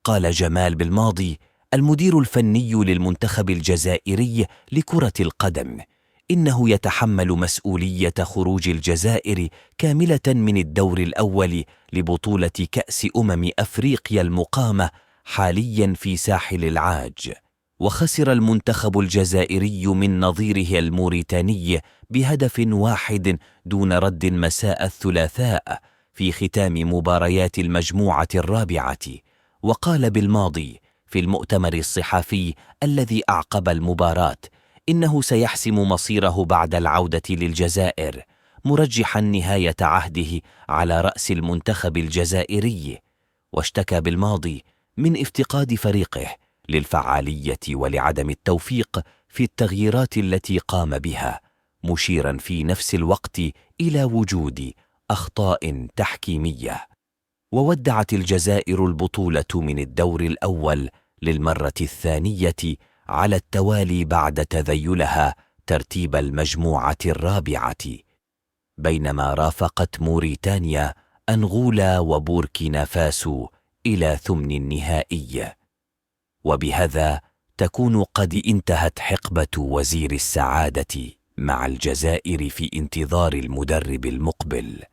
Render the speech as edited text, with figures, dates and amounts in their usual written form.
قال جمال بالماضي المدير الفني للمنتخب الجزائري لكرة القدم: إنه يتحمل مسؤولية خروج الجزائر كاملة من الدور الأول لبطولة كأس أفريقيا المقامة حاليا في ساحل العاج. وخسر المنتخب الجزائري من نظيره الموريتاني بهدف واحد دون رد مساء الثلاثاء في ختام مباريات المجموعة الرابعة. وقال بالماضي في المؤتمر الصحفي الذي أعقب المباراة إنه سيحسم مصيره بعد العودة للجزائر، مرجحا نهاية عهده على رأس المنتخب الجزائري. واشتكى بالماضي من افتقاد فريقه للفعالية ولعدم التوفيق في التغييرات التي قام بها، مشيرا في نفس الوقت إلى وجود أخطاء تحكيمية. وودعت الجزائر البطولة من الدور الأول للمرة الثانية على التوالي بعد تذيلها ترتيب المجموعة الرابعة، بينما رافقت موريتانيا أنغولا وبوركينا فاسو إلى ثمن النهائي. وبهذا تكون قد انتهت حقبة وزير السعادة مع الجزائر في انتظار المدرب المقبل.